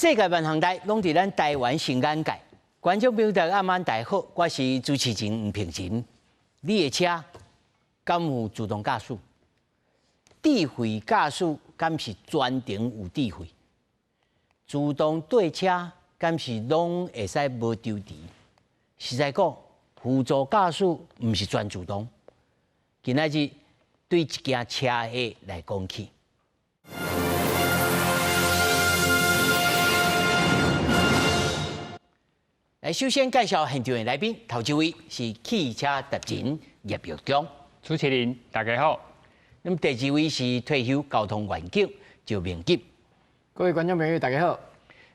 世界萬航台攏佇咱台灣新眼界，觀眾朋友大家晚大好，我是主持人吳平晴。你的車敢有自動駕駛？智慧駕駛敢是專程有智慧？自動對車敢是攏會使無丟離？實在講，輔助駕駛毋是全自動。今仔日對一件車禍來講起。來，首先介紹現場的來賓，頭一位是汽車達人葉玉強，主持人大家好。那麼第二位是退休交通員警趙明吉，各位觀眾朋友大家好。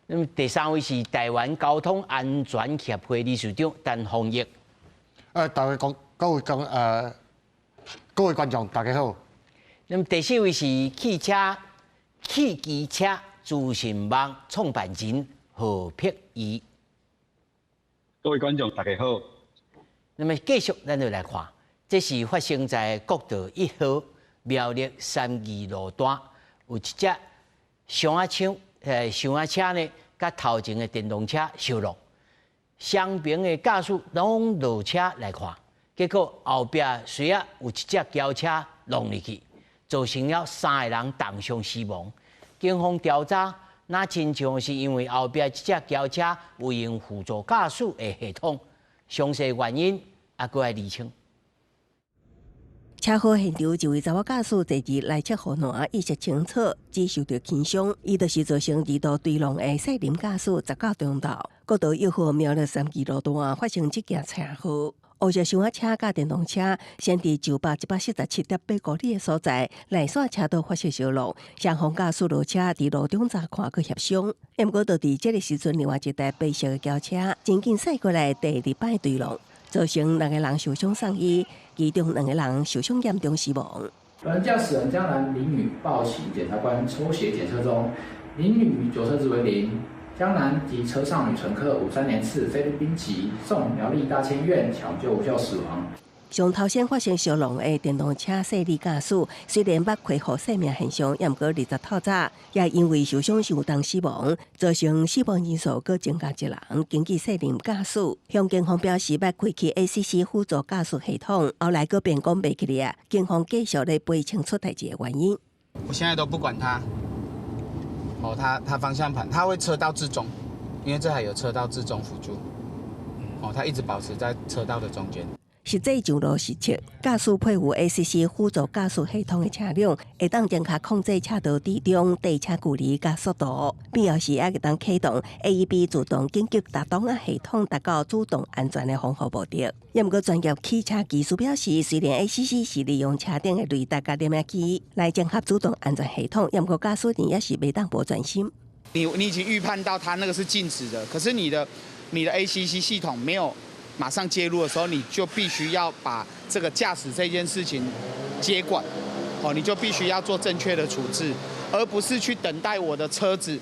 那麼第三位是台灣交通安全協會理事長陳宏毅，大家講各位觀眾大家好。那麼第四位是汽機車資訊網創辦人何碧儀。各位觀眾，大家好。那麼繼續，咱就來看，這是發生在國道1號苗栗32路段，有一隻箱仔車呢，甲頭前的電動車相撞，雙邊的駕駛攏落車來看，結果後壁隨後有一隻轎車撞入去，造成了3個人當場死亡。警方調查。那真像是因為後壁這隻轎車有用輔助駕駛的系統，詳細原因還佫要釐清。車禍現場一位查某駕駛坐佇內側護欄，意識清楚，只受到輕傷。伊就是造成二度墜亡的細林駕駛，19中晝，國道1號苗栗32路段發生這件車禍。烏色箱仔車甲電動車先佇947.85公里的所在內線車道發生相撞，雙方駕駛落車佇路中查看佫協商，不過就佇這個時陣，另外一台白色的轎車緊緊駛過來，第二擺墜落，造成2個人受傷送醫，其中2個人受傷嚴重死亡。本人駕駛人江南林女報請檢察官抽血檢測中，林女酒測值為0。江南及車上女乘客53年次菲律賓籍，送苗栗大千醫院搶救無效死亡。上頭先發生相撞的電動車細林駕駛，雖然捌恢復生命現象，也毋過20透早，也因為受傷受重死亡，造成死亡人數佫增加1人。根據細林駕駛，向警方表示捌開啟 ACC 輔助駕駛系統，後來佫變講袂去啊。警方繼續咧釐清出代誌的原因。我現在都不管他。哦，他方向盤，他會車道置中，因為這還有車道置中輔助。哦，他一直保持在車道的中間。實際上路實測，駕駛配有 ACC 輔助駕駛系統的車輛，會當正確控制車道之中對車距離甲速度，必要時也會當啟動 AEB 自動緊急打檔案系統，達到主動安全的防護目的。也毋過專業汽車技術表示，雖然 ACC 是利用車頂的雷達甲點樣機來整合主動安全系統，也毋過駕駛人也是袂當無專心。你已經預判到它那個是禁止的，可是你的 ACC 系統沒有馬上介入的時候，你就必須要把這個駕駛這件事情接管，哦，你就必須要做正確的處置，而不是去等待我的車子，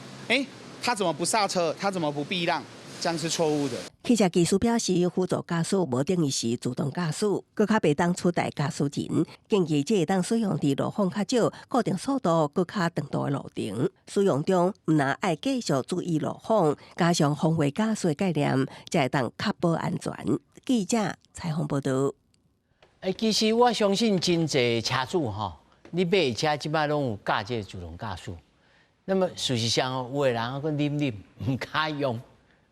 他怎麼不剎車，他怎麼不避讓，這樣是錯誤的。汽車技術表示，輔助駕駛無等於是自動駕駛，佫較袂當取代駕駛人，建議這會當使用佇路況較少、固定速度佫較長途的路程，使用中毋但愛繼續注意路況，加上防衛駕駛的概念，才會當確保安全。記者採訪報道。其實我相信真濟車主吼，你買的車即擺攏有駕這個自動駕駛，那麼事實上有個人佫啉毋敢用，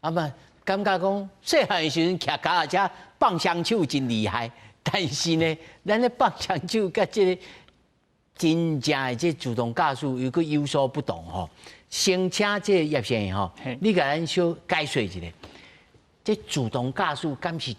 嘛。感覺講細漢的時陣騎腳踏車放雙手真厲害，但是呢，咱咧放雙手甲這個真正的這自動駕駛有個有所不同吼。先請這個葉先生吼，你甲咱小解說一下，這自動駕駛敢是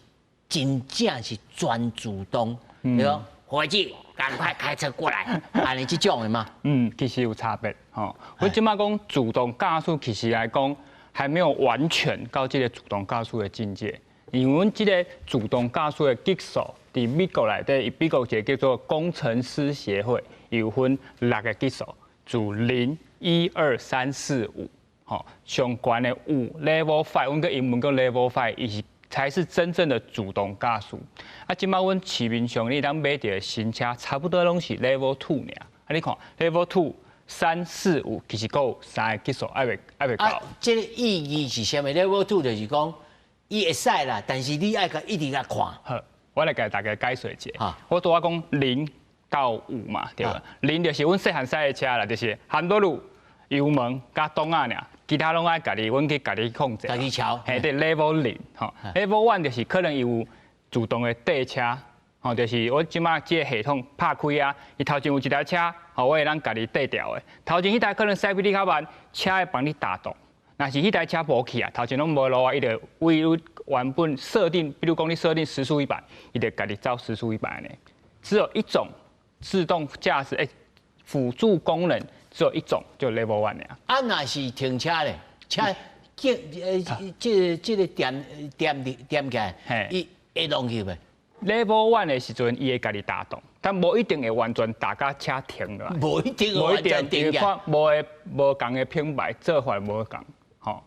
真正是全自動？對吧？伙計，趕快開車過來，安尼這種的嗎？其實有差別吼。我即馬講自動駕駛，其實來講。還沒有完全到這個自動駕駛的境界，因為我們這個自動駕駛的技術，在美國內底，美國一個叫做工程師協會，有分6個技術，自0、1、2、3、4、5，吼，相關的5 Level 5，我們個英文叫 Level 5，伊是才是真正的自動駕駛。啊，即馬阮市面上你當買到的新車，差不多攏是 Level 2爾。啊，你看 Level 2。3、4、5，其實還有3個級數還未到。這個意義是啥物 ？Level 2就是講，伊會使啦，但是你愛個一直甲看。好，我來給大家解說一下。我拄仔講0到5嘛，對吧？0就是阮細漢駛的車啦，就是handle路、油門加檔仔爾，其他攏愛家己，阮去家己控制。家己調。嘿，對 Level 0，吼 Level 1就是可能有自動的倒車，吼，就是我即馬這個系統拍開啊，伊頭前有一台車，吼，我會讓家己倒掉的。頭前迄台可能駛比你較慢，車會幫你打動。若是迄台車無去啊，頭前攏無路啊，伊就為原本設定，比如講你設定時速100，伊就家己走時速100呢。只有一種自動駕駛，輔助功能只有一種，就 Level 1呢。啊，若是停車咧，車這個點起來，伊會弄去袂 ？Level 1的時陣，伊會家己打動，但無一定會完全打甲車停落來。無一定會完全停嘅。無共的品牌做法無共，吼，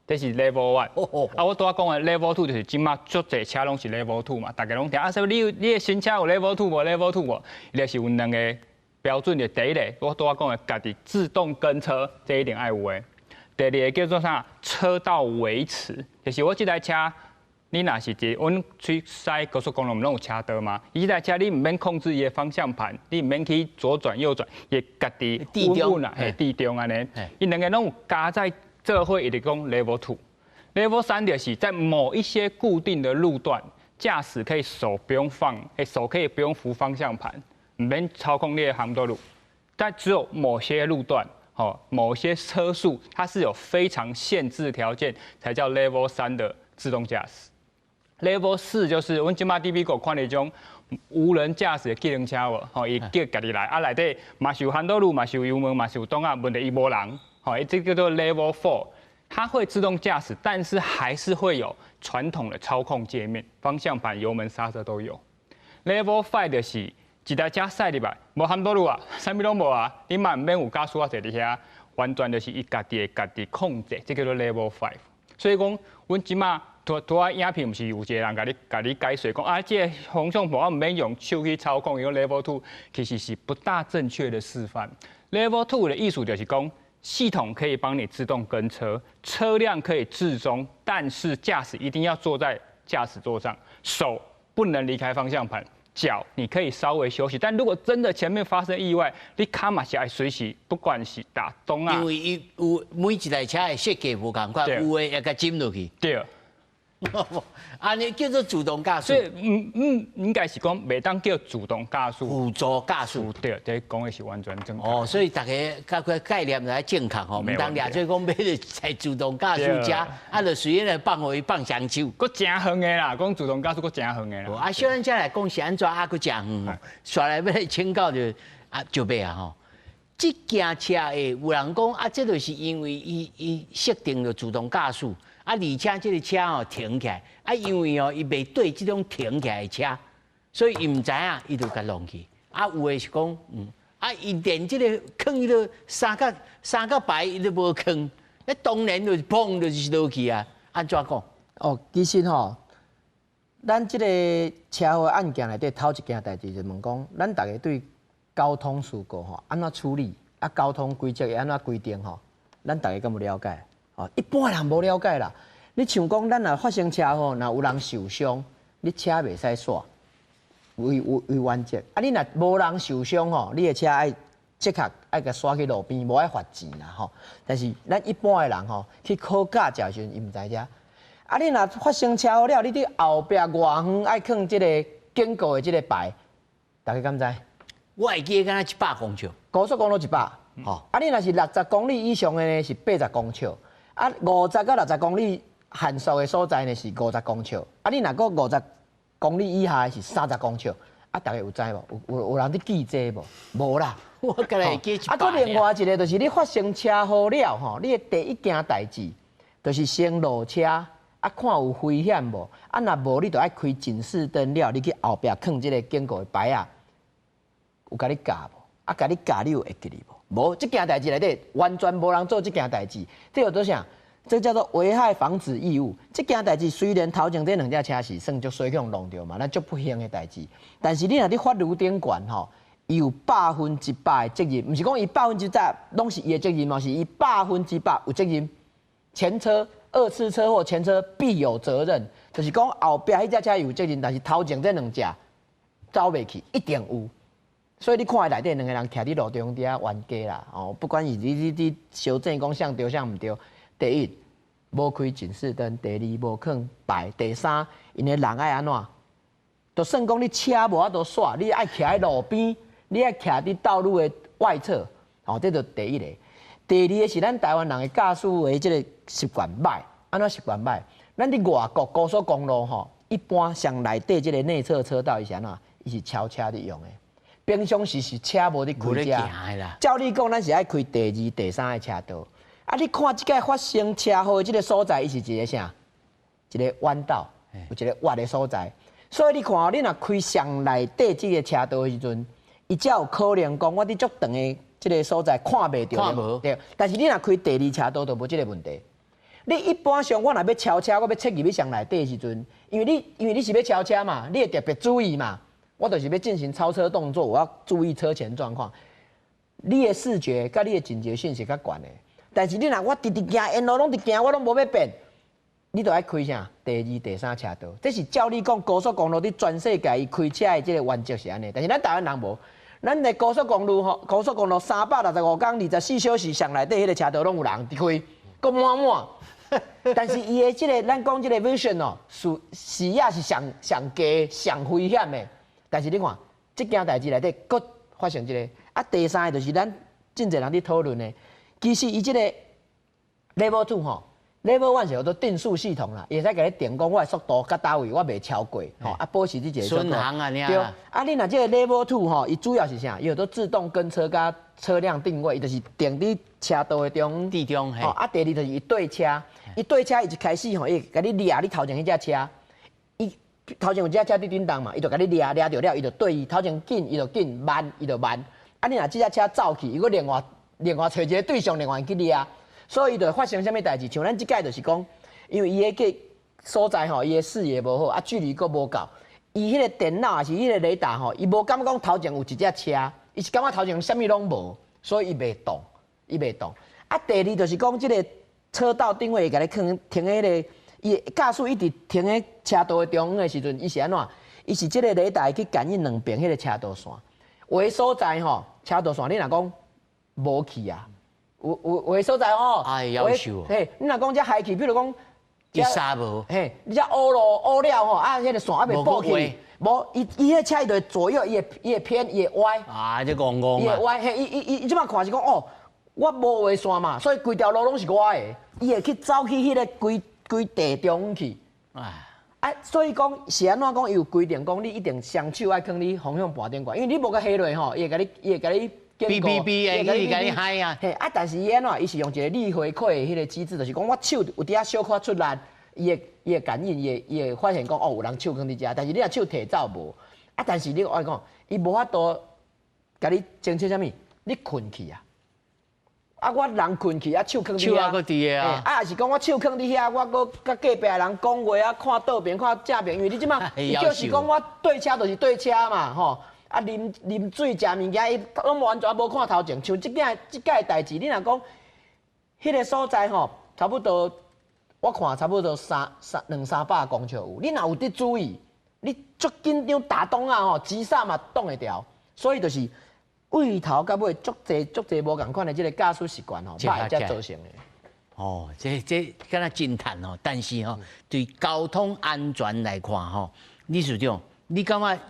這是 Level 1。啊，我拄仔講的 Level 2就是即馬足儕車攏是 Level 2嘛，大家攏聽啊，所以你的新車有 Level 2無 ？Level 2無？伊就是有兩個標準的，第一個我拄仔講的家己自動跟車，這一定愛有的。第二個叫做啥？車道維持，就是我這台車。你若是阮去駛高速公路，毋攏有車道嗎？伊這台車你毋免控制伊的方向盤，你毋免去左轉右轉，伊家己穩穩啦，嘿，地中安尼。伊兩個攏有加在做伙，伊就講 Level 2。Level 3就是在某一些固定的路段，駕駛可以手不用放，手可以不用扶方向盤，毋免操控你的航道路。但只有某些路段，某些車速，它是有非常限制條件，才叫 Level 3的自動駕駛。Level 4就是阮即馬 DB 國看那種無人駕駛的機動車無，吼，伊叫家己來，啊內底嘛是有handle路，嘛是有油門，嘛是有檔仔，問題伊無人，吼，這個叫做 Level 4，它會自動駕駛，但是還是會有傳統的操控界面，方向盤、油門、剎車都有。Level 5就是一台車駛入來，無handle路啊，啥物攏無啊，你嘛毋免有駕駛啊坐佇遐，完全就是伊家己控制，這叫做 Level 5。所以講，阮即馬。拄仔影片，毋是有一個人甲你解說講啊，這個方向盤我毋免用手去操控，用 Level 2，其實是不大正確的示範。Level 2的意思就是講，系統可以幫你自動跟車，車輛可以置中，但是駕駛一定要坐在駕駛座上，手不能離開方向盤，腳你可以稍微休息。但如果真的前面發生意外，你卡嘛是愛隨時，不管是打東啊，因為伊有每一台車的設計無同款，有誒也甲จิ้落去。對。安尼叫做自動駕駛，所以應該是講袂當叫自動駕駛，輔助駕駛。對，這講的是完全正確。哦，所以大家甲個概念來正確吼，唔當掠做講買了才自動駕駛車，啊，就隨便來放互伊放雙手，佫真遠的啦，講自動駕駛佫真遠的啦。啊，小咱遮來講是安怎啊？佫真遠，煞來要來請教就買啊吼。這件車誒，有人講啊，這就是因為伊設定了自動駕駛。啊，而且這個車哦停起來，啊，因為哦伊袂對這種停起來的車，所以伊唔知影，伊就甲弄去。啊，有誒是講，啊，伊連這個坑伊都三角牌伊都無坑，那當然就是砰就是落去啊。安怎講？哦，其實吼，咱這個車禍案件內底頭一件代志就問講，咱大家對交通事故吼安怎處理，啊，交通規則會安怎規定吼，咱大家敢有了解？哦，一般人無了解啦。你像講，咱若發生車禍，若有人受傷，你車袂使煞，為原則。啊，你若無人受傷吼，你的車愛即刻愛甲煞去路邊，無愛罰錢啦吼。但是咱一般的人吼，去考駕照時陣，伊毋知遮。啊，你若發生車禍了，你佇後壁外遠愛囥即個警告的即個牌，大家敢知？我會記敢若100公尺，高速公路100。吼，啊，你若是60公里以上的呢，是80公尺。啊，50到60公里限速的所在呢是50公尺，啊，你若個50公里以下是30公尺，啊，大家有知無？有人伫記這無？無啦，我剛才會記100。啊，擱另外一個就是你發生車禍了吼，你的第一件代志就是先落車，啊，看有危險無？啊，若無你就愛開警示燈了，你去後壁囥這個警告的牌啊，有甲你教無？啊，甲你教你有會記哩無？無，這件代志內底完全無人做這件代志，這叫做啥？這叫做危害防止義務。這件代志雖然頭前這兩隻車是算足水向弄着嘛，咱足不幸的代志。但是你若伫法律頂懸吼，伊有100%的責任，毋是講伊100%攏是伊的責任嘛，是伊100%有責任。前車、二次車禍前車必有責任，就是講後壁迄隻車有責任，但是頭前這兩隻走袂去，一定有。所以你看內底兩個人徛佇路中底啊冤家啦，哦，不管是你修正講向對向毋對，第一無開警示燈，第二無肯擺，第三因個人愛安怎？就算講你車無法度煞，你愛徛喺路邊。你愛徛佇道路的外側，哦，這就第一個。第二個是咱台灣人的駕駛的這個習慣歹，安怎習慣歹？咱佇外國高速公路吼，一般上內底這個內側車道是安怎？伊是超車的用的。平常時是車無佇開車，照理講咱是愛開第二、第三個車道。啊，你看即個發生車禍的這個所在，伊是一個啥？一個彎道，有一個彎的所在。所以你看哦，你若開上內底這個車道的時陣。伊才有可能講，我佇足長的即個所在看袂到，對。但是你若開第二車道，就無即個問題。你一般上，我若要超車，我要切入去上內底的時陣，因為你是要超車嘛，你會特別注意嘛。我就是要進行超車動作，我要注意車前狀況。你的視覺甲你的警覺性是較懸的。但是你若我直行沿路攏直行，我攏無要變，你就愛開啥？第二、第三車道。這是照你講，高速公路佇全世界伊開車的這個原則是安尼。但是咱台灣人無。咱的高速公路吼，高速公路365天24小時上內底迄個車道攏有人佇開，擱滿滿。但是伊的即個咱講即個 vision 哦，視野是上低、上危險的。但是你看，即件代志內底擱發生即個。啊，第三個就是咱真濟人佇討論的，其實伊即個 level 2吼。Level 1是有做定速系統啦，會使甲你定講我的速度到倒位，我袂超過，吼啊保持你一個速度。巡航啊，對。啊，你若這個 Level 2吼，伊主要是啥？伊有做自動跟車甲車輛定位，伊就是定佇車道的中。地中。吼啊，第二就是伊對車，伊對車伊一開始吼，伊甲你掠你頭前迄隻車，伊頭前有一隻車佇頂檔嘛，伊就甲你掠着了，伊就對伊頭前緊，伊就緊；慢，伊就慢。啊，你若這隻車走去，伊佫另外找一個對象，另外去掠。所以伊就會發生啥物代誌？像咱即屆就是講，因為伊個所在吼，伊個視野無好，啊距離佫無夠，伊迄個電腦也是迄個雷達吼，伊無感覺講頭前有一隻車，伊是感覺頭前啥物攏無，所以伊袂動，伊袂動。啊，第二就是講，即個車道定位會甲你停喺個，伊駕駛一直停喺車道的中央的時陣，伊是安怎？伊是即個雷達會去感應兩邊迄個車道線，有個所在吼，車道線你若講無去啊。有個所在吼，要求嘿，你若講遮海去，比如講，伊沙無，嘿，你遮烏路烏了吼，啊，迄個線還袂補去，無，伊迄車伊就左右，伊會偏，伊會歪，啊，這戇戇伊會歪，嘿，伊即擺看是講哦，我無畫線嘛，所以規條路攏是歪的，伊會去走去迄個規地中去，啊，所以講是安怎講？伊有規定講，你一定雙手愛囥你方向盤頂管，因為你無個下落吼，伊會甲你。嗶嗶嗶的，伊甲你嗨啊！嘿，啊，但是伊安怎？伊是用一個力回饋的迄個機制，就是講我手有底下小可出力，伊會感應，伊會發現講哦，有人手放佇遮，但是你若手摕走無，啊，但是你愛講，伊無法度甲你偵測啥物，你困去啊！啊，我人困去啊，手放佇遐，手還佫佇個啊！啊，也是講我手放佇遐，我佫甲隔壁人講話啊，看倒邊看正邊，因為你即馬，伊就是講我對車就是對車嘛，吼。啊，啉水、食物件，伊攏完全無看頭前。像即個代志，你若講迄個所在吼，差不多我看差不多200-300公尺有。你若有佇注意，你足緊張打檔啊吼，急剎嘛擋會掉。所以就是為頭到尾足濟無共款的即個駕駛習慣吼，歹才造成的。哦，這敢若真嘆吼，但是吼，對交通安全來看吼，理事長，你感覺？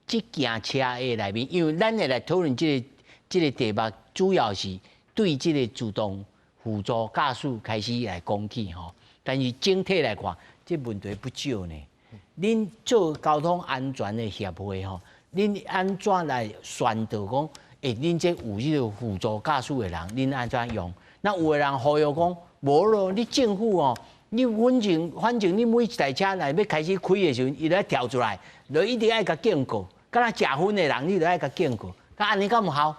這件車的內面，因為咱會來討論這個題目，主要是對這個自動輔助駕駛開始來講起吼。但是整體來看，這問題不少呢。恁做交通安全的協會吼，恁安怎來宣導講？恁這有這個輔助駕駛的人，恁安怎用？那有的人呼籲講，無咯，你政府哦，你反正你每一台車來要開始開的時候，伊就跳出來，就一定愛甲警告。敢若食薰的人，你就愛甲警告，甲安尼敢有效？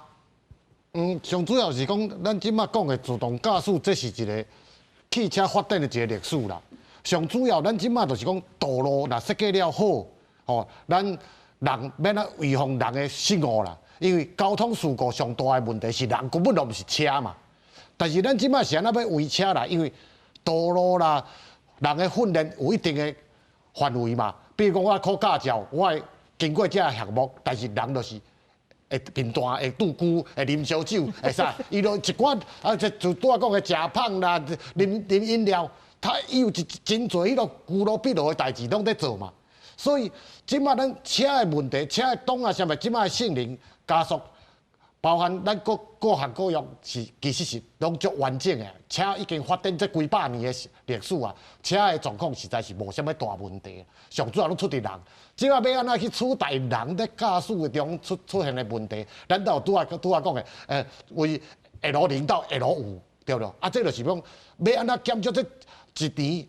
上主要是講，咱即馬講的自動駕駛，這是一個汽車發展的一個歷史啦。上主要，咱即馬就是講，道路若設計了好，吼，咱人免啊違反人的信號啦。因為交通事故上大的問題是人根本就不是車嘛。但是咱即馬是安怎要圍車啦？因為道路啦，人的訓練有一定的範圍嘛。比如講我考駕照，我會經過這個項目，但是人就是會片段、會拄龜、會啉燒酒，會啥？伊就一寡啊，就拄仔講的食胖啦、啉飲料，伊有真濟迄個孤陋鄙陋的代志攏在做嘛。所以即馬咱車的問題，車的檔啊，啥物，即馬的性能加速。包含咱各項各樣是其實是攏足完整的，車已經發展這幾百年的歷史啊，車的狀況實在是無啥物大問題，上主要攏出佇人。即個要安怎去取代人在駕駛的中出現的問題？咱都拄仔講的，為 L0到 L5，對不對？啊，這就是講要安怎減少這一年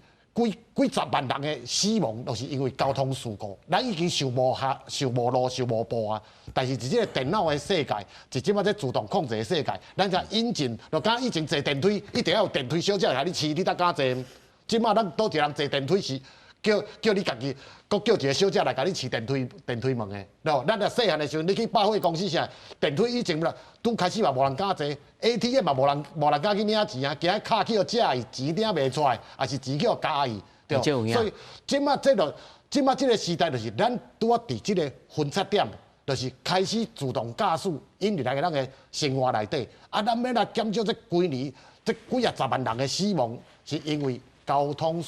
幾十萬人的死亡，就是因為交通事故。咱已經受無下、受無路、受無步啊。但是，佇這個電腦的世界，就即馬這自動控制的世界，咱才引進，就講以前坐電梯，一定要有電梯小姐來甲你飼，你才敢坐。即馬咱倒一人坐電梯是叫你家己，佫叫一個小姐來甲你飼電梯門的。喏，咱若細漢的時候，你去百貨公司啥，電梯以前啦，拄開始嘛無人敢坐 ，ATM 嘛無人敢去領錢啊，驚卡去互借伊，錢領袂出來，還是錢去互加伊，對。所以即馬這個時代就是咱拄啊佇這個分叉點。就是開始自動駕駛引入來咱個生活內底，啊，咱要來減少這幾年這幾啊十萬人的死亡，是因為交通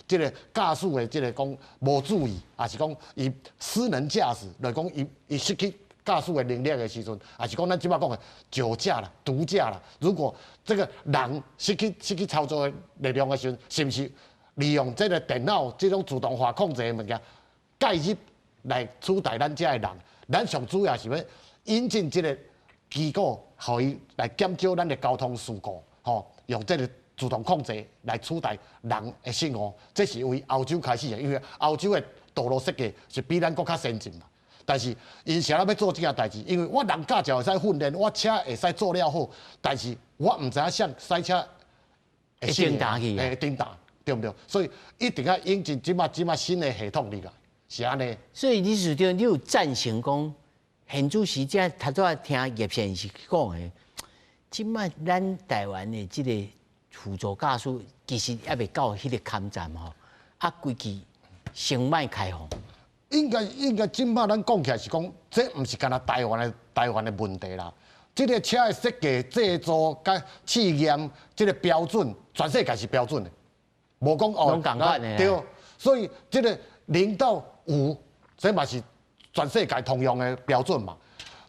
這個駕駛的這個講無注意，還是講伊失能駕駛，來講伊失去駕駛的能力的時陣，還是講咱即馬講的酒駕啦、毒駕啦。如果這個人失去操作的力量的時陣，是不是利用這個電腦這種自動化控制的物件介入來取代咱這個人？咱上主要是要引進這個機構，互伊來減少咱的交通事故，用這個自動控制來取代人的生活。這是為歐洲開始的，因為歐洲的道路設計是比咱更較先進嘛。但是因啥要做這件代志？因為我人駕照會使訓練，我車會使做了好，但是我唔知影像賽車會叮打去，會叮打，對不對？所以一定要引進即馬新的系統入來。是安尼，所以理事長，你有贊成講，現主席這頭拄仔聽葉先生講的，即擺咱台灣的這個輔助駕駛，其實還未到迄個坎站吼，啊，規期先賣開放。應該，即擺咱講起來是講，這唔是干那台灣的問題啦。這個車的設計、製作、甲試驗，這個標準，全世界是標準的，無講哦，攏共款的。對，所以這個0到5，這嘛是全世界通用的標準嘛。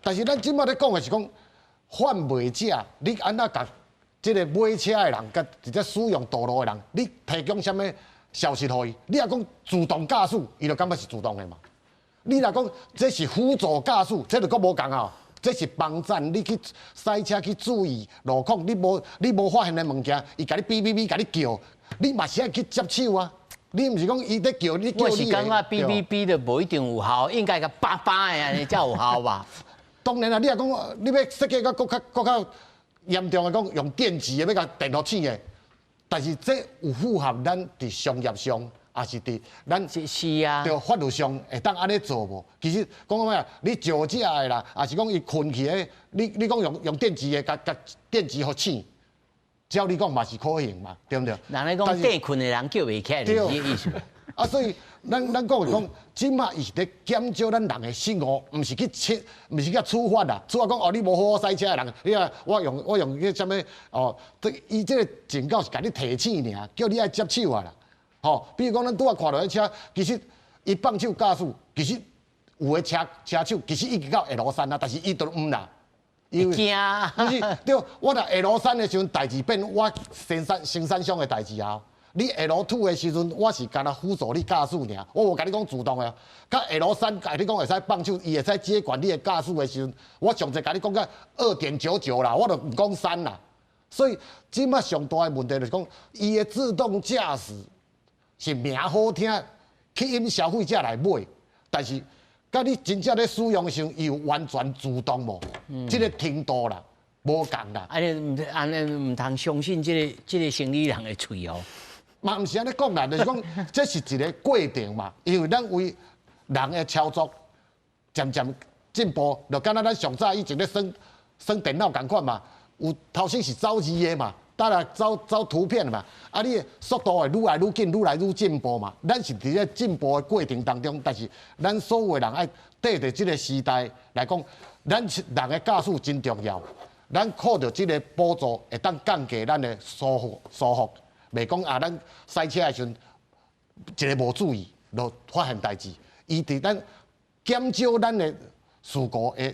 但是咱即馬咧講的是講，販賣者，你安怎甲即個買車的人，甲直接使用道路的人，你提供什麼消息互伊？你若講自動駕駛，伊就感覺是自動的嘛。你若講這是輔助駕駛，這就佫無共啊。這是幫贊你去賽車去注意路況，你無發現的物件，伊甲你嗶嗶嗶，甲你叫，你嘛是愛去接手啊。你唔是講伊在叫你，我是感覺嗶嗶嗶的無一定有效，應該個叭叭的安尼才有效吧？當然啦，你若講你要設計個更較嚴重的講用電池的要甲電路醒的，但是這有符合咱佇商業上，也是佇咱是啊，對法律上會當安尼做無？其實講咩啊？你酒駕的啦，也是講伊困去的，你講用電池的，甲電池互醒。照你講嘛是可行嘛，對不對？人咧講電困的人叫袂起來，是這個意思。啊，所以咱講，即馬伊是咧減少咱人的生活，毋是去處罰啦。處罰講哦，你無好好賽車的人，你啊，我用迄啥物哦，伊這個警告是甲你提醒爾，叫你愛接手啊啦。吼，比如講咱拄仔看到迄車，其實伊放手駕駛，其實有的車手其實已經到L3啦，但是伊都唔啦。因為驚，不是對，我若 L3的時陣，代志變我生產商的代志啊。你 L2的時陣，我是干那輔助你駕駛爾，我無甲你講自動的。甲 L3，甲你講會使放手，伊會使接管你的駕駛的時陣，我上濟甲你講個2.99啦，我就唔講3啦。所以即馬上大的問題就是講，伊的自動駕駛是名好聽，吸引消費者來買，但是。甲你真正咧使用的時候，伊有完全自動無？這個程度啦，無共啦。安尼唔通相信這個生理人的嘴哦。嘛唔是安尼講啦，就是講這是一個過程嘛。因為咱為人的操作漸漸進步，就敢若咱上早以前咧耍電腦共款嘛，有頭先是走字的嘛，搭來走圖片的嘛，啊，你的速度會愈來愈緊，愈來愈進步嘛。咱是佇咧進步的過程當中，但是咱所有的人愛對着這個時代來講，咱人的駕駛真重要。咱靠着這個補助，會當降低咱的疏忽，袂講啊，咱賽車的時陣一個無注意，就發現代誌。伊佇咱減少咱的事故的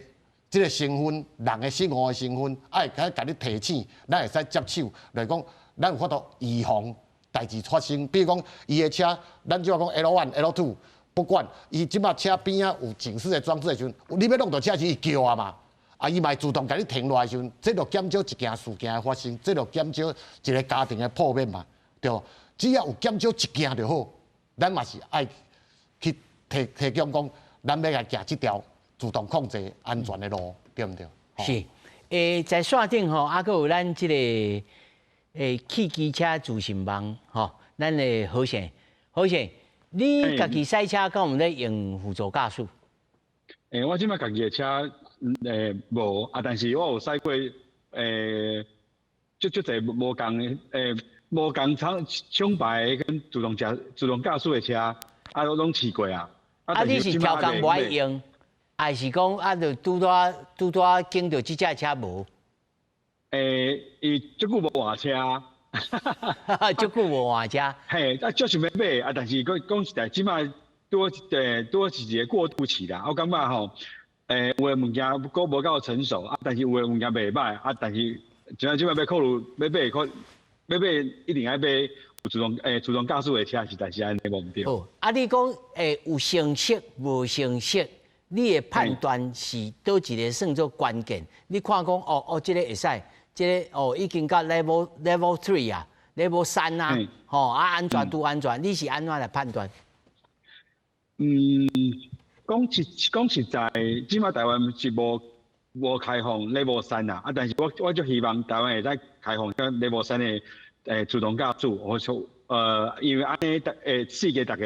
這個成分，人的失誤的成分，愛甲你提醒，咱會使接手來講，咱有法度預防代誌發生。比如講，伊的車，咱就講 L1、L2， 不管伊即馬車邊仔有警示的裝置的時陣，你要弄到車時伊叫啊嘛。啊，伊嘛自動甲你停落來的時陣，這就減少一件事件的發生，這就減少一個家庭的破滅嘛，對。只要有減少一件就好，咱嘛是愛去提供講，咱要來行這條自動控制安全的路，對唔對？是，在線頂吼，還有咱這個汽機車自信網吼，咱的好勢，你家己賽車敢有咧用輔助駕駛？我即擺家己的車。無啊，但是我有駛過足濟無共無共廠牌跟自動駕駛的車，啊，我攏試過啊。啊，你是超工無愛用，還是講啊，就拄拄經到這隻車無？伊足久無換車，足久無換車。嘿，啊，足想要買啊，但是講實在，即擺拄是一個過渡期啦。我感覺吼。有的物件佫無夠成熟啊，但是有的物件袂歹啊，但是即擺要考慮要買一定愛買有自動駕駛的車，實在是安尼無毋對。哦，啊，你講有成色無成色，你的判斷是倒一個算作關鍵？你看講哦，這個會使，這個已經到 level 3啊 ，level 3啊，吼啊安全拄安全，你是安怎來判斷？講實在，即馬台灣是無開放 level 3啊，但是我就希望台灣會使開放 level 3的自動駕駛，因為安尼世界大家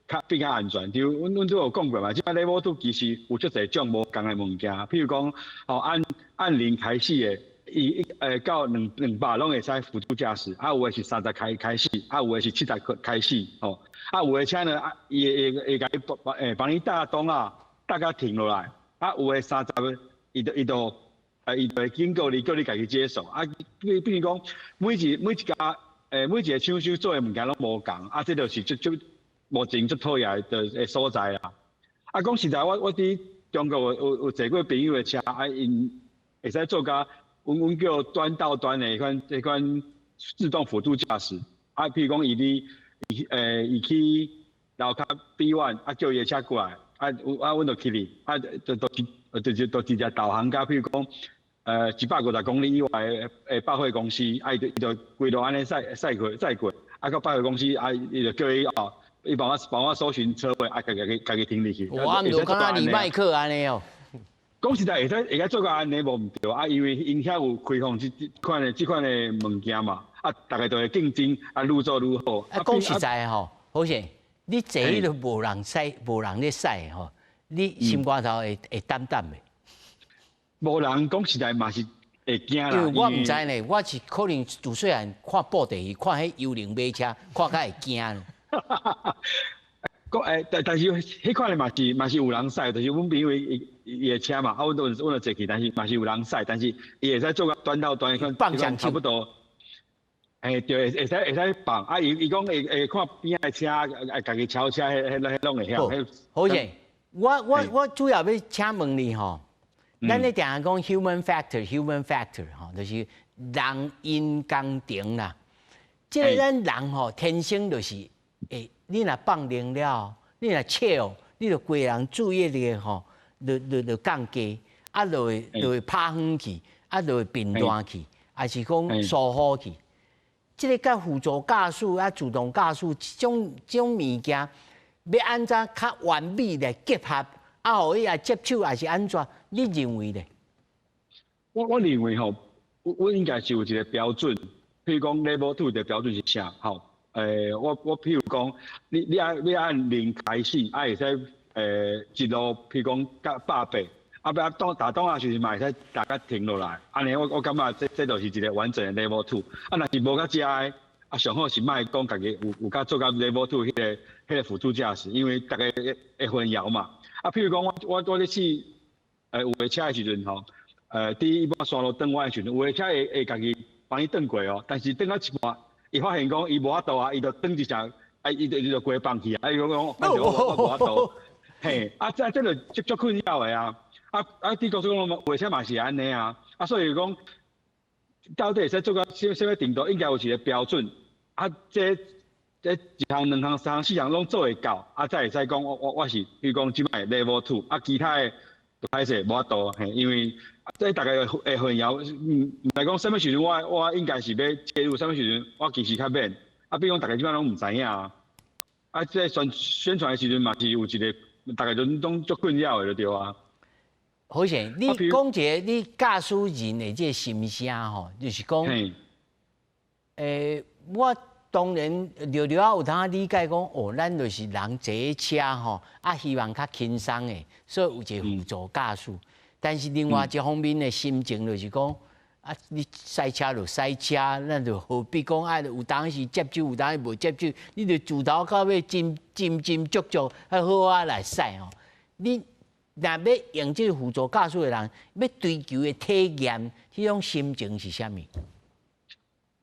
較比較安全。就阮都有講過嘛，即馬 level 2其實有足儕種無共的物件，譬如講按0開始的，到200攏會使輔助駕駛，啊有的是30開始，啊有的是70開始，吼。啊，有的車呢，會甲你幫你大檔啊，大家停落來。啊，有的30，伊就會警告你，叫你家己接受。啊，比如講，每一個廠商做的物件攏無共，啊，這就是目前最討厭的所在啦。啊，講實在，我佇中國有坐過朋友的車，啊，因會使做甲，阮叫端到端的迄款自動輔助駕駛。啊，譬如講伊去樓骹B1，啊叫伊個車過來，阮就去哩，就直接導航到，譬如講150公里以外的百貨公司，伊就規路安尼載過，到百貨公司，伊就叫伊伊幫我搜尋車位，家己停入去。我毋就敢若李麥克安尼哦。講實在會使做到安尼無毋對啊，因為因遐有開放這款的物件嘛。啊，大家都會競爭，啊，愈做愈好。啊，講實在吼，好勢，你坐迄個無人駛、無人咧駛吼，你心肝頭會膽的。無人講實在嘛是會驚啦。因為我毋知呢，我是可能自細漢看布袋戲，看迄幽靈馬車，看甲會驚。但是迄款的嘛是有人駛，就是阮朋友伊的車嘛，啊，阮就坐去，但是嘛是有人駛，但是伊會使做到端到端，看差不多。對，會使放啊！伊講會看邊仔車，家己超車，迄攏會曉。好勢，我主要要請問你吼，咱咧定下講 human factor 吼，就是人因工程啦。即個咱人吼天生就是你若放靈了，你若笑，你就規人注意力吼，就降低，啊，就會拍遠去，啊，就會變斷去，還是講疏忽去。即個甲輔助駕駛啊、自動駕駛這種物件，要安怎較完美來結合，啊，互伊也接手，還是安怎？你認為呢？我認為吼，我應該是有一個標準，譬如講 level 2的標準是啥？好，我譬如講，你要按0開始，會使一路譬如講到100，打檔啊時陣嘛會使大家停落來，安尼我感覺這就是一個完整的 Level 2。啊，若是無較遮的，啊上好是莫講家己有較做到 Level 2迄個輔助駕駛，因為大家會混淆嘛。啊，譬如講我咧試有的車的時陣吼，第一般山路轉彎的時陣，有的車會家己幫你轉過哦，但是轉到一半，伊發現講伊無法度啊，伊就轉一下，伊就過放棄啊，伊講反正我無法度，嘿，這就足困擾的啊。啲高速公路有的車嘛是安尼啊，所以講到底會使做到什麼程度，應該有一個標準。這一項、兩項、三項、四項攏做會到，才會使講我是，比如講即擺 Level 2，其他的就歹勢無法度，嘿，因為這大概會混淆，唔來講什麼時陣我應該是要切入，什麼時陣我其實較免，比如講大家即擺攏唔知影啊，這宣傳的時陣嘛是有一個大概攏足困擾的就對啊。好像你講一個你駕駛人的這個心聲吼，就是講，我當然略略有通理解講，哦，咱就是人坐車吼，希望較輕鬆的，所以有一個輔助駕駛。但是另外一方面的心情就是講，你賽車就賽車，咱就何必講有當時接手，有當時無接手，你就自頭到尾斟足足，好來賽吼，你。若要用這個輔助駕駛的人，要追求的體驗，迄種心情是啥物？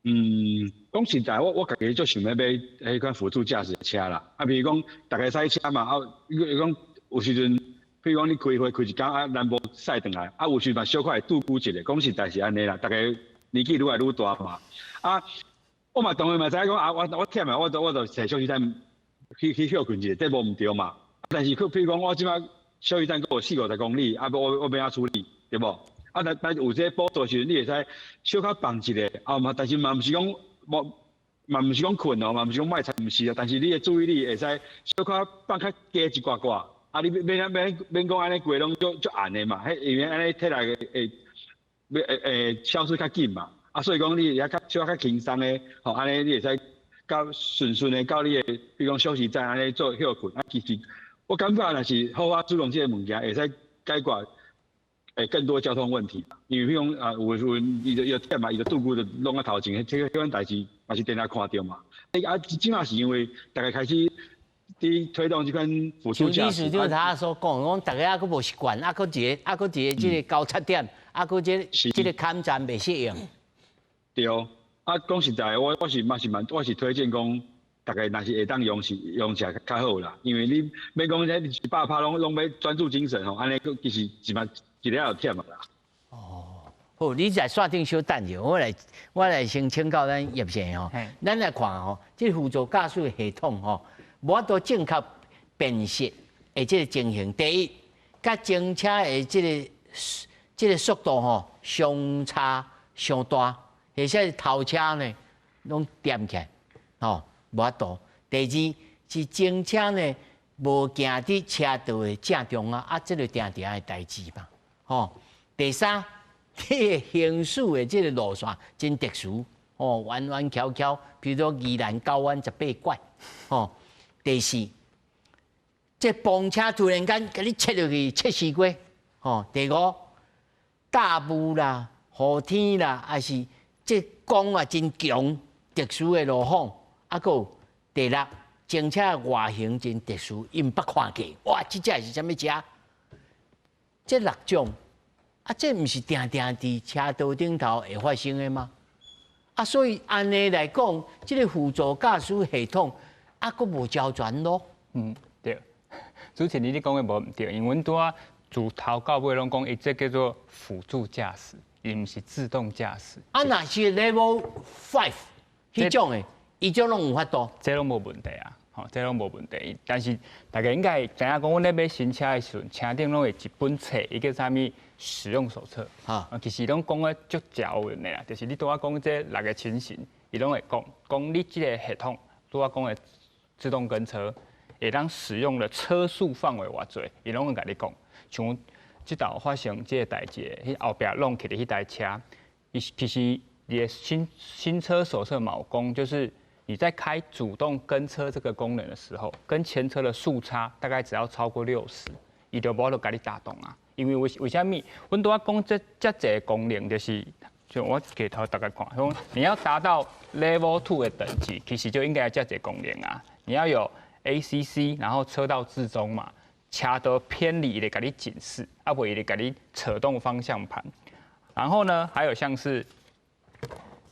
講實在，我家己就想要迄款輔助駕駛的車啦。譬如講，大家賽車嘛，如果講有時陣，譬如講你開一工南部賽轉來，有時嘛小可會度孤一下。講實在是安尼啦，大家年紀愈來愈大嘛。我嘛當然嘛知影講我忝嘛，我就坐休息站去休困一下，這無毋對嘛。但是譬如講我即擺。休息站有4-50公里，我要安處理，對無？但有這個補助時，你會使小可放一下，但是嘛毋是講困哦，嘛毋是講賣菜，毋是啊。但是你的注意力會使小可放較加一寡寡，你免講安尼過攏足暗的嘛，因為安尼體力會消失較緊嘛，所以講你也較小可較輕鬆的，安尼你會使較順的到你的，比如講休息站安尼做休困，其實。我感覺若是好好注重這個物件，會使解決更多交通問題。因為譬如講有伊就忝嘛，伊就度過就攏在頭前，這款代誌嘛是電視看到嘛。即馬是因為大家開始伫推動這款輔助駕駛。像李司長他所講，大家還佫無習慣，還佫一個這個交叉點，還佫這個坎站未適應。對，講實在，我是推薦講。大概若是會當用起來較好啦，因為你免講這100%攏要專注精神吼，安尼其實一嘛一了就忝啦。好，你在線頂小等者，我來先請教咱葉先生吼，咱來看吼，這輔助駕駛的系統吼，無法度正確辨識的這個情形。第一，甲前車的這個速度吼相差相大，而且頭車呢攏點起來，吼。無法度。第二是前車呢，無行佇車道的正中啊，這個定定的代誌嘛。吼。第三，你的行駛的這個路線真特殊，彎彎翹翹，比如說宜蘭高灣18拐。吼。第四，這崩車突然間給你切落去切死過。吼。第五，大霧啦、雨天啦，還是這光啊真強，特殊的路況。還有第六，前車外形真特殊，因捌看過。哇，這只是啥物車？這6種，這毋是定定佇車道頂頭會發生的嗎？所以按呢來講，這個輔助駕駛系統佫無交全咯。對。主持人你講的無毋對，因為阮拄仔自頭到尾攏講，伊這叫做輔助駕駛，伊毋是自動駕駛。若是 Level 5迄種的。伊種攏有法度，這攏無問題啊，這攏無問題。但是大家應該知影講，阮咧買新車的時陣，車頂攏會一本冊，伊叫啥物使用手冊。其實攏講個足詳的啦，就是你拄仔講這6個情形，伊攏會講你這個系統拄仔講的自動跟車，會當使用的車速範圍偌濟，伊攏會甲你講。像即道發生這個代誌，迄後壁弄起的迄台車，伊其實伊的新車手冊嘛有講，就是。你在開主動跟車這個功能的時候，跟前車的速差大概只要超過60，伊就無就甲你打動啊。因為為什麼？阮拄仔講這濟功能，就是就我給頭大家看，說你要達到 Level 2的等級，其實就應該要這濟功能啊。你要有 ACC， 然後車道置中嘛，車道偏離伊會甲你警示，啊不伊會甲你扯動方向盤。然後呢，還有像是，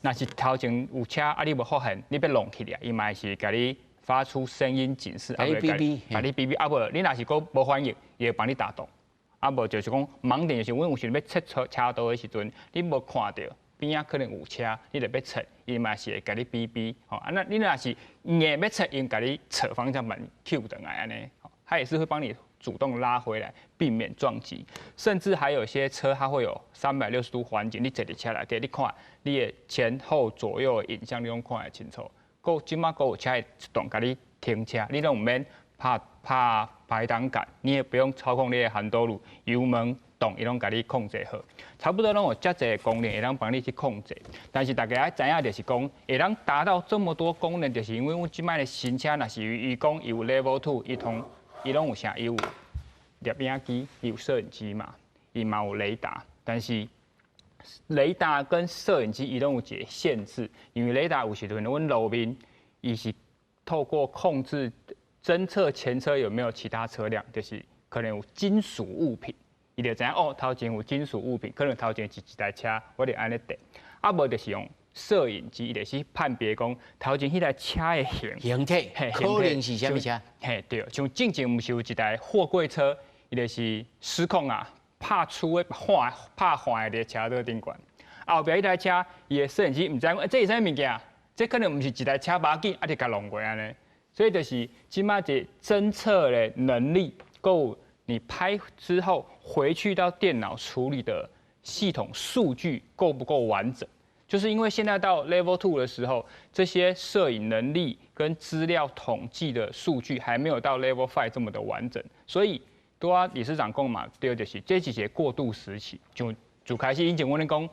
若是頭前有車啊，你無發現，你要弄起來，伊嘛是甲你發出聲音警示，啊不甲你嗶嗶，啊不你若是講無反應，伊會幫你打動。啊無就是講盲點，就是阮有時要切車道的時陣，你無看到邊仔可能有車，你就要切，伊嘛是會甲你嗶嗶，吼啊那你若是硬要切，伊甲你扯方向盤 Q 轉來安尼，它也是會幫你主動拉回來，避免撞擊。甚至還有一些車，它會有360度環景，你坐佇車內底，你看你的前後左右的影像，你攏看會清楚。個即馬個有車會自動甲你停車，你攏唔免拍排檔桿，你也不用操控你的handle路油門動，伊攏甲你控制好。差不多攏有遮濟功能，會當幫你去控制。但是大家要知影，就是講會當達到這麼多功能，就是因為阮即擺的新車，若是伊講伊有 Level 2，伊攏有啥？伊有攝影機，伊有攝影機嘛，伊嘛有雷達。但是雷達跟攝影機伊攏有一個限制，因為雷達有時陣阮路面伊是透過控制。偵測前車有沒有其他車輛，就是可能有金屬物品，伊就知影哦，頭前有金屬物品，可能頭前是一台車，我得安尼定，啊無就是用攝影機，伊就是判別講頭前迄台車的形體，可能是啥物車？嘿，對，像之前毋是有一台貨櫃車，伊就是失控啊，拍出的拍壞的車道頂懸，後壁迄台車伊的攝影機毋知講，這是啥物件？這可能毋是一台車把緊，啊就甲弄過安尼。所以就是即馬這偵測的能力夠，你拍之後回去到電腦處理的系統數據夠不夠完整？就是因為現在到 Level 2的時候，這些攝影能力跟資料統計的數據還沒有到 Level 5這麼的完整，所以拄仔理事長講嘛，對，就是這是一個過渡時期，就開始以前我們講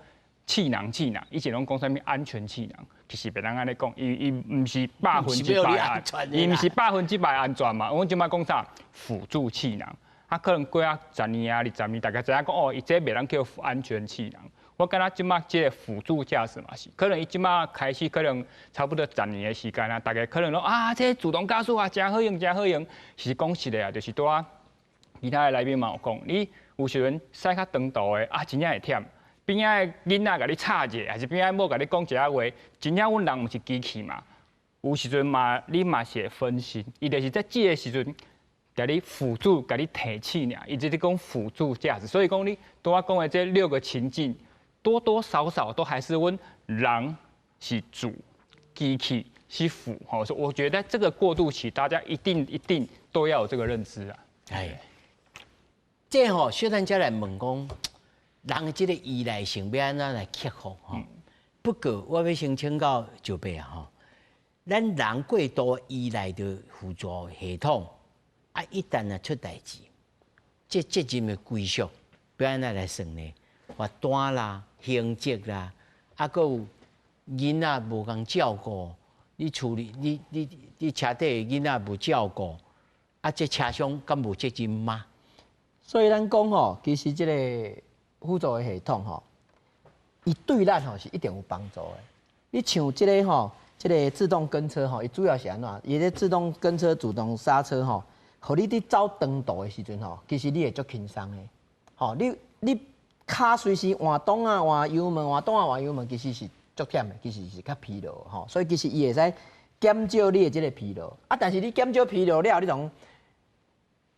氣囊，以前攏講啥物安全氣囊。其實別人安尼講，伊唔是100%安全，伊唔是100%安全嘛。我即擺講啥輔助氣囊，啊可能過啊10年啊20年，大家知影講哦，伊這別人叫安全氣囊。我感覺即擺這個輔助駕駛嘛是，可能伊即擺開始可能差不多10年的時間啊，大家可能講啊，這自動駕駛啊真好用，真好用。是講實的啊，就是拄仔其他的來賓嘛有講，你有時陣駛較長途的啊，真正會忝。邊仔囡仔甲你吵者，還是邊仔某甲你講一下話，真正阮人毋是機器嘛？有時陣嘛，你嘛是會分心，伊就是在這個時陣，甲你輔助，甲你提氣爾，伊就是講輔助駕駛。所以講你拄仔講的這6個情境，多多少少都還是阮人是主，機器是輔。吼，所以我覺得在這個過渡期，大家一定都要有這個認知啊。哎，這吼，小等才來問講。人這個依賴性要安怎來克服吼？不過我要先請教石伯啊吼，咱人過度依賴着輔助系統，啊一旦啊出代誌，這責任的歸屬要安怎來算呢？罰單啦、刑責啦，啊，閣有囡仔無共照顧，你處理你車底囡仔無照顧，啊，這車廂敢無責任嗎？所以咱講吼，其實這個。輔助的系統吼，伊對咱吼是一定有幫助的。你像這個吼，這個自動跟車吼，伊主要是安怎？伊咧自動跟車、主動剎車吼，互你佇走長途的時陣吼，其實你會足輕鬆的。吼，你腳隨時換擋啊、換油門、換擋啊、換油門，其實是足忝的，其實是較疲勞吼。所以其實伊會使減少你的這個疲勞。啊，但是你減少疲勞了，你種。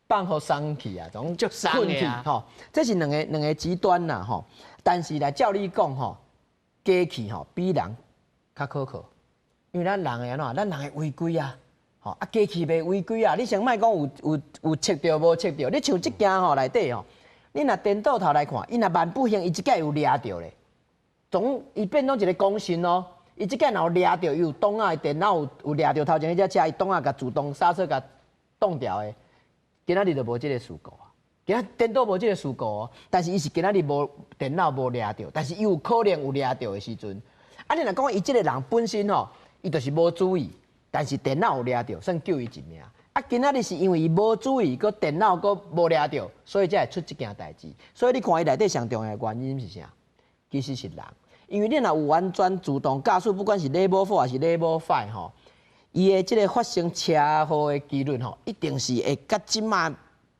放互鬆去啊，種足困去吼，這是兩個極端吶吼。但是來照你講吼，加去吼比人較可靠，因為咱人會安怎？咱人會違規啊，吼啊加去袂違規啊。你先莫講有測到無測到，你像這件吼內底吼，你若顛倒頭來看，伊若萬不幸伊即個有掠到咧，總伊變做一個公信哦。伊即個若有掠到，伊有擋啊，電腦有掠到頭前迄隻車，伊擋啊，甲自動剎車甲擋掉的。今仔日就無即個事故啊！今仔顛倒無即個事故哦，但是伊是今仔日無電腦無掠到，但是伊有可能有掠到的時陣。啊，你若講伊即個人本身吼，伊就是無注意，但是電腦有掠到，算救伊一命。啊，今仔日是因為伊無注意，個電腦個無抓到，所以才會出這件代志。所以你看伊內底上重要的原因是啥？其實是人，因為你若有完全自動駕駛，不管是 Level 4還是 Level 5吼，伊的這個發生車禍的幾率吼，一定是會甲即馬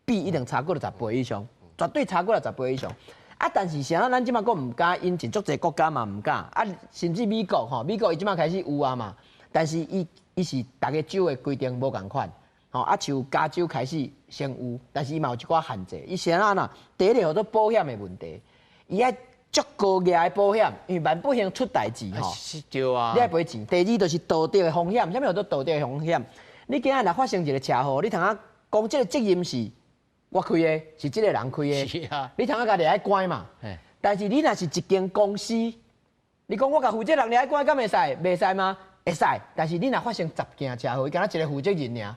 比一定超過了10倍以上，絕對超過了10倍以上。啊，但是啥咱即馬佫毋敢，因真足濟國家嘛毋敢，啊，甚至美國吼，美國伊即馬開始有啊嘛，但是伊是逐個州的規定無共款。哦，啊，像加州開始先有，但是伊嘛有一寡限制。伊先啊，第一個叫做保險的問題，伊愛足高額的保險，因為萬不幸出代志吼，是對啊，你愛賠錢。第二就是道德的風險，啥物叫做道德的風險？你今日若發生一個車禍，你通啊講這個責任是我開的，是這個人開的，是啊，你通啊家己愛關嘛。但是你若是一間公司，你講我甲負責人你愛關，敢會使？袂使嗎？會使。但是你若發生10件車禍，伊敢若一個負責人爾。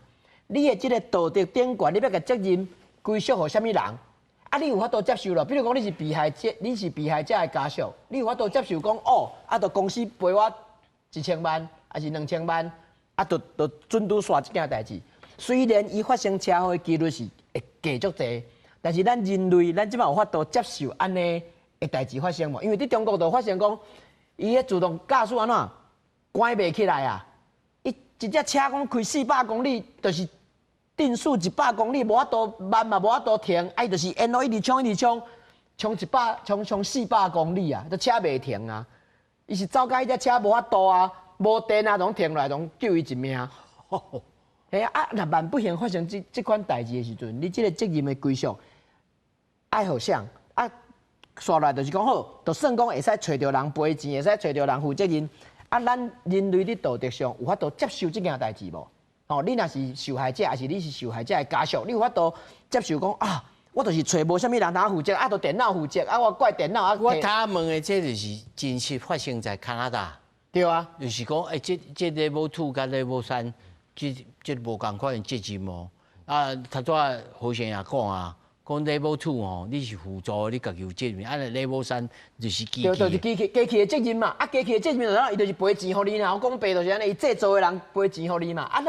你的這個道德頂懸，你要甲責任歸屬予啥物人？啊，你有法度接受咯？比如講，你是被害者，你是被害者的家屬，你有法度接受講哦，啊，就公司賠我1000萬，還是2000萬，啊，就準拄煞這件代志。雖然伊發生車禍的幾率是會加足濟，但是咱人類，咱即馬有法度接受安尼的代志發生無？因為佇中國就發現講，伊個自動駕駛安怎關袂起來啊？伊一隻車講開400公里，就是定速100公里，無法度慢嘛，無法度停，哎，就是沿路一直衝，衝400公里啊，這車袂停啊。伊是走甲迄隻車無法度啊，無電啊，攏停落來，攏救伊一命。嘿啊，若萬不幸發生這款代志的時陣，你這個責任的歸屬愛互啥啊？刷來就是講好，就算講會使找着人賠錢，會使找着人負責任。啊，咱人類伫道德上有法度接受這件代志無？哦，你若是受害者，還是你是受害者的家屬，你有法度接受講啊？我就是找無啥物人通負責，啊，就電腦負責，啊，我怪電腦啊。我他問的這就是真實發生在加拿大。對啊，就是講，這 Level 2甲 Level 3，這無共款的責任無。啊，頭拄仔何先生講啊，講 Level 2吼，你是輔助，你家己有責任。啊，Level 3就是機器。對，就是機器的責任嘛。啊，機器的責任就伊就是賠錢互你啦。我講白就是安尼，伊製造的人賠錢互你嘛。啊，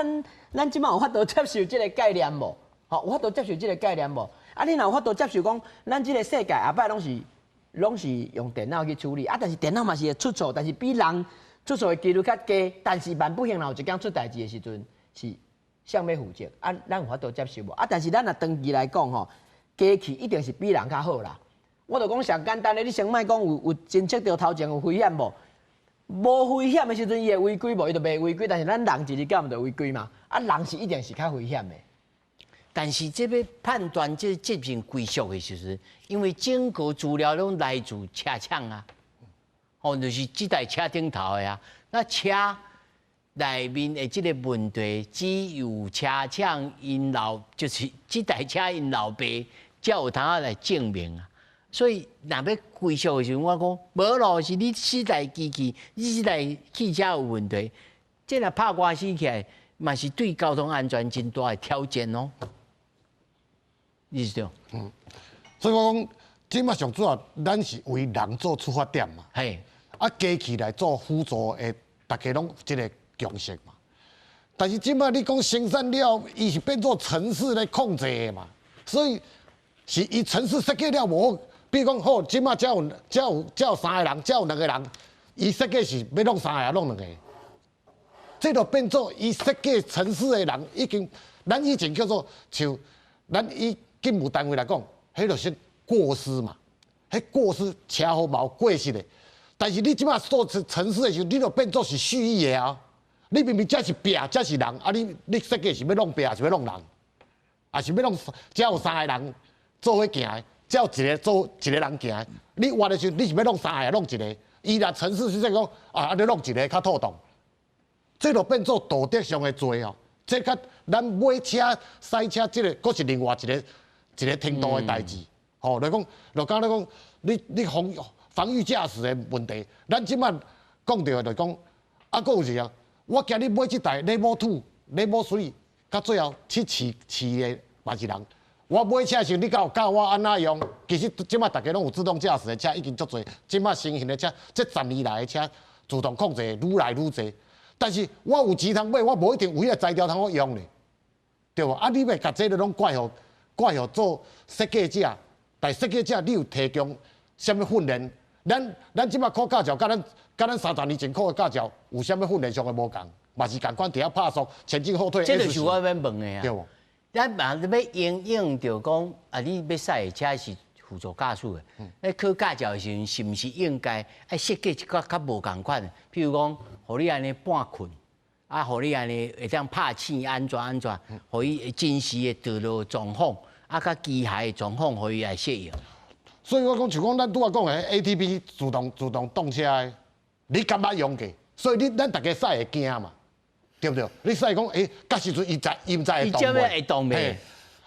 咱即馬有法度接受這個概念無？吼，有法度接受這個概念無？啊，你若有法度接受講，咱這個世界後擺攏是用電腦去處理。啊，但是電腦嘛是會出錯，但是比人出錯的幾率較低。但是萬不幸若有一件出代誌的時陣，是誰要負責？啊，咱有法度接受無？啊，但是咱若長期來講吼，機器一定是比人較好啦。我就講上簡單的，你先莫講有偵測到頭前有危險無？無危險的時陣，伊會違規無？伊就袂違規。但是咱人一日敢毋就違規嘛？啊，人是一定是較危險的。但是這要判斷這責任歸屬的時陣，因為整個資料攏來自車廠啊，哦，就是這台車頂頭的啊。那車內面的這個問題，只有車廠因就是這台車因老爸才有通來證明啊。所以若要歸屬的時陣，我講無咯，是你這台機器，你這台汽車有問題，這若拍官司起來，嘛是對交通安全真大的挑戰哦。意思對？所以我講，即馬上主要，咱是為人做出發點嘛。嘿，啊，機器來做輔助的，大家攏即個共識嘛。但是即馬你講生產了，伊是變做程式來控制的嘛。所以是伊程式設計了無？比如講好，即馬只有3個人，只有2個人，伊設計是要弄3個還弄2個？這就變做伊設計程式的人已經，咱以前叫做像咱以警務單位來講，迄就是過失嘛，迄過失車禍嘛有過失的。但是你即馬做程式的時候，你就變做是蓄意的啊！你明明這是壁，這是人，啊你設計是要弄壁，是要弄人，啊是要弄，只有3個人做伙行，只有一個人行。你畫的時候，你是要弄3個，弄1個。伊若程式是這講啊，你弄1個較妥當，這就變做道德上的罪哦。這甲咱買車、賽車，這個佫是另外一個程度的代誌。吼，來講，就講咧講，你防禦駕駛的問題，咱即擺講到就講，啊，佫有一樣，我今日買這台 Level 2、Level 3，到最後去試的嘛是人。我買車的時候，你敢有教我安怎用？其實即擺大家攏有自動駕駛的車已經足多，即擺新型的車，這10年來的車自動控制愈來愈多。但是我有錢通買，我無一定有迄個材料通我用咧。對無？啊，你要甲這個攏怪互做設計者，但設計者你有提供什麼訓練？咱即馬考駕照，甲咱30年前考的駕照有啥物訓練上的無共？嘛是共款，底下拍速、前進後退。這就是我要問的啊。對無？咱嘛要應用着講啊，你要駛的車是輔助駕駛的，那考駕照的時陣是毋是應該愛設計一個較無共款的？譬如講，互你安尼半困，啊，互你安尼會當拍醒安全，互伊真實的道路狀況，啊，甲機械的狀況，互伊來適應。所以我講像講咱拄仔講的 ATP 自動動車的，你敢捌用過？所以咱大家駛會驚嘛？對不對？你使講，到時陣伊唔知會動袂？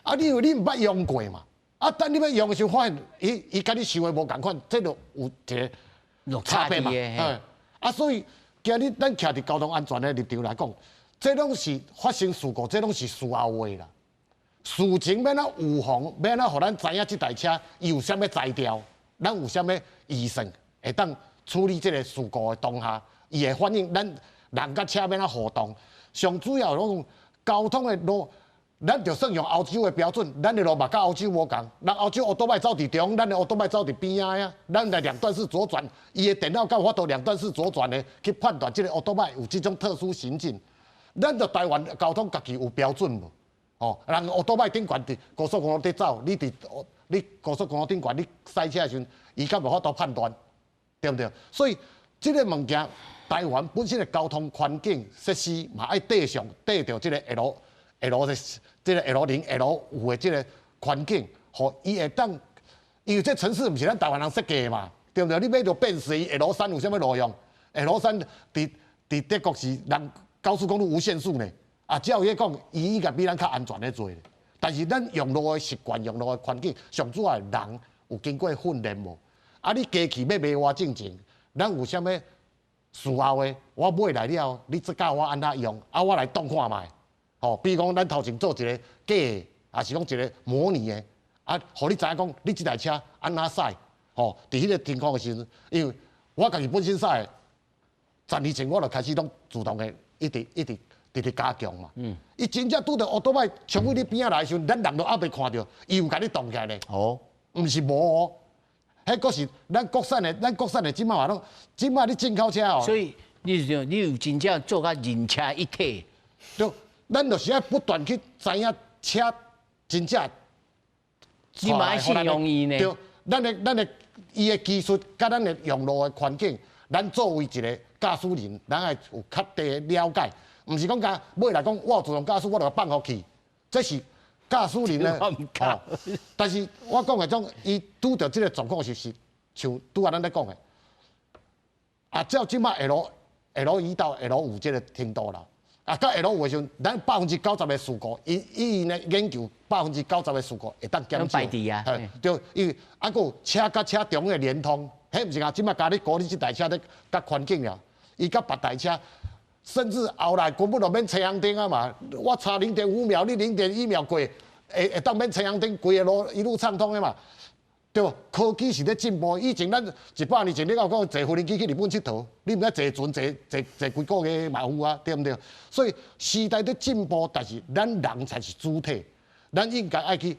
啊，你毋捌用過嘛？啊，等你要用的時候，發現伊甲你想的無共款，這就有一個差別嘛。啊，所以今日咱徛佇交通安全的立場來講，這攏是發生事故，這攏是事後話啦。事前要哪預防，要哪互咱知影這台車伊有啥物材料，咱有啥物預算，會當處理這個事故的當下，伊會反映咱。人甲車要哪互動？上主要講交通的路，咱就算用歐洲的標準，咱的路嘛甲歐洲無共。人歐洲奧多麥走佇中，咱的奧多麥走佇邊仔呀。咱來兩段式左轉，伊的電腦敢有法度兩段式左轉的去判斷這個奧多麥有這種特殊行徑。咱就台灣交通家己有標準無？哦，人奧多麥頂懸佇高速公路頂走，你高速公路頂懸你賽車的時陣，伊敢無法度判斷，對不對？所以這個物件。台灣本身的交通環境設施嘛，愛對着這個 L 的這個 L0、L5的這個環境，互伊會當，因為這城市唔是咱台灣人設計的嘛，對不對？你買着奔馳 L3有啥物路用 ？L3佇德國是人高速公路無限速呢，啊，照伊講，伊應該比咱較安全的多。但是咱用路的習慣、用路的環境，上主要人有經過訓練無？啊，你機器要賣我正經，咱有啥物？事後的，我買來了，你即教我安怎用，啊，我來動看賣。吼，比如講，咱頭前做一個假的，也是講一個模擬的，啊，互你知影講，你這台車安怎駛，吼，佇迄個天空的時陣，因為我家己本身駛，10年前我就開始攏自動的，一直加強嘛。伊真正拄着奧多麥衝去你邊仔來的時陣，咱人都還未看到，伊有甲你動起來咧。哦，毋是無哦。迄個是咱國產的，即馬話攏，即馬你進口車哦。所以你有真正做甲人車一體。對，咱就是要不斷去知影車真正。你嘛愛信用伊呢？對，咱的伊的技術，甲咱的用路的環境，咱作為一個駕駛人，咱愛有較低的了解，毋是講甲買來講，我有自動駕駛，我就放互去，這是。駕駛人呢？但是我講的種，伊拄着這個狀況是像拄仔咱咧講的，啊，照即馬 L1到 L5這個程度啦，啊，到 L5的時陣，咱90%的事故，伊呢研究90%的事故會當減少。對，因為啊個車甲車中的連通，迄毋是啊，即馬家己顧你這台車咧甲環境了，伊甲別台車。甚至後來根本就免車紅燈啊嘛，我差0.5秒，你0.1秒過，會當免車紅燈，規個路一路暢通的嘛，對不？科技是咧進步，以前咱100年前你講坐無人機去日本佚佗，你毋知坐船坐幾個月嘛有啊，對不對？所以時代在進步，但是咱人才是主體，咱應該愛去